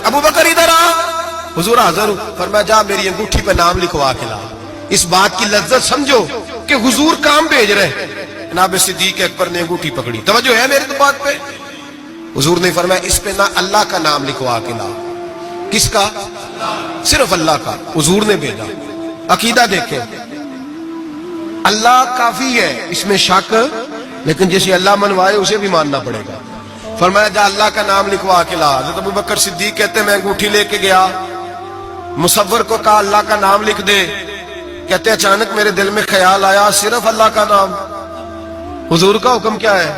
ابو بکر ادھر آ، حضور حاضر ہوں. فرمایا جا میری انگوٹھی پہ نام لکھوا کے لا. اس بات کی لذت سمجھو کہ حضور کام بھیج رہے ہیں. جناب صدیق اکبر نے انگوٹھی پکڑی. توجہ ہے میری بات پہ؟ حضور نے فرمایا اس پہ نہ اللہ کا نام لکھوا کے لا. کس کا؟ صرف اللہ کا. حضور نے بھیجا. عقیدہ دیکھیں، اللہ کافی ہے، اس میں شک، لیکن جسے اللہ منوائے اسے بھی ماننا پڑے گا. فرمایا جا اللہ کا نام لکھوا کے لا. حضرت ابو بکر صدیق کہتے ہیں میں انگوٹھی لے کے گیا، مصور کو کہا اللہ کا نام لکھ دے. کہتے اچانک میرے دل میں خیال آیا صرف اللہ کا نام. حضور کا حکم کیا ہے؟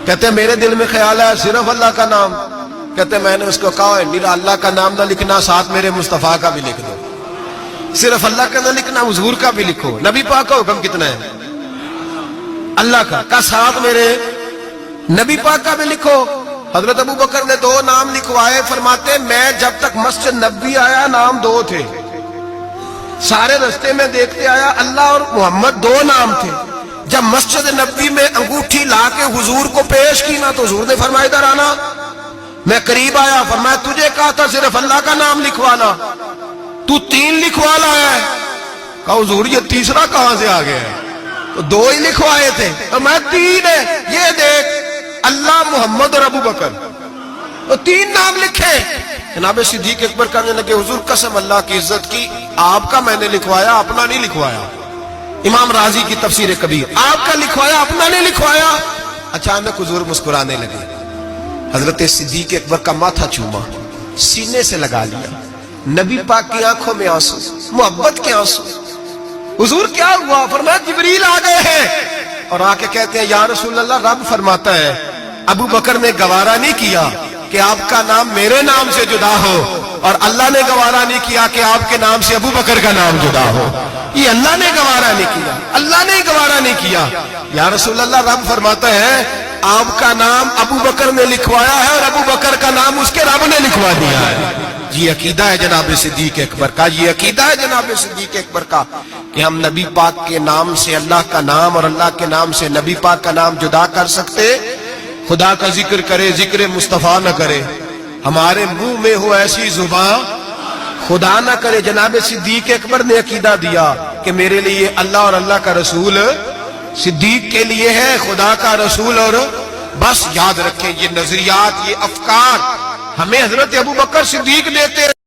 کہتے ہیں میرے دل میں خیال آیا صرف اللہ کا نام. کہتے ہیں میں نے اس کو کہا ہے میرا اللہ کا نام نہ لکھنا، ساتھ میرے مصطفیٰ کا بھی لکھ دو. صرف اللہ کا نہ لکھنا، حضور کا بھی لکھو. نبی پاک کا حکم کتنا ہے؟ اللہ کا ساتھ میرے نبی پاک کا بھی لکھو. حضرت ابو بکر نے 2 نام لکھوائے. فرماتے میں جب تک مسجد نبوی آیا نام 2 تھے، سارے رستے میں دیکھتے آیا اللہ اور محمد 2 نام تھے. جب مسجد نبوی میں انگوٹھی لا کے حضور کو پیش کی نا تو حضور نے فرمایا ادھر آنا. میں قریب آیا. فرمایا تجھے کہا تھا صرف اللہ کا نام لکھوانا، تو 3 لکھوا لایا ہے. کہا حضور یہ تیسرا کہاں سے آ گیا ہے؟ تو 2 ہی لکھوائے تھے. میں 3 ہے. یہ دیکھ اللہ، محمد اور ابو بکر، تو 3 نام لکھے. جناب صدیق اکبر کہنے لگے حضور قسم اللہ کی عزت کی، آپ کا میں نے لکھوایا، اپنا نہیں لکھوایا. امام رازی کی تفسیر کبیر، آپ کا لکھوایا اپنا نہیں لکھوایا. اچانک حضور مسکرانے لگے. حضرت صدیق اکبر کا ماتھا چوما، سینے سے لگا لیا. نبی پاک کی آنکھوں میں آنسو، محبت کے آنسو. حضور کیا ہوا؟ فرمایا جبریل آ گئے ہیں اور آ کے کہتے ہیں یا رسول اللہ رب فرماتا ہے ابو بکر نے گوارا نہیں کیا کہ آپ کا نام میرے نام سے جدا ہو، اور اللہ نے گوارا نہیں کیا کہ آپ کے نام سے ابو بکر کا نام جدا ہو. یہ اللہ نے گوارا نہیں کیا، اللہ نے گوارا نہیں کیا. یا رسول اللہ رب فرماتا ہے آپ کا نام ابو بکر نے لکھوایا ہے اور ابو بکر کا نام اس کے رب نے لکھوا دیا ہے. یہ عقیدہ ہے جناب صدیق اکبر کا. یہ عقیدہ ہے جناب صدیق اکبر کا کہ ہم نبی پاک کے نام سے اللہ کا نام اور اللہ کے نام سے نبی پاک کا نام جدا کر سکتے. خدا کا ذکر کرے، ذکر مصطفیٰ نہ کرے. ہمارے منہ میں ہو ایسی زبان، خدا نہ کرے. جناب صدیق اکبر نے عقیدہ دیا کہ میرے لیے اللہ اور اللہ کا رسول صدیق کے لیے ہے، خدا کا رسول. اور بس یاد رکھیں یہ نظریات، یہ افکار ہمیں حضرت ابو بکر صدیق دیتے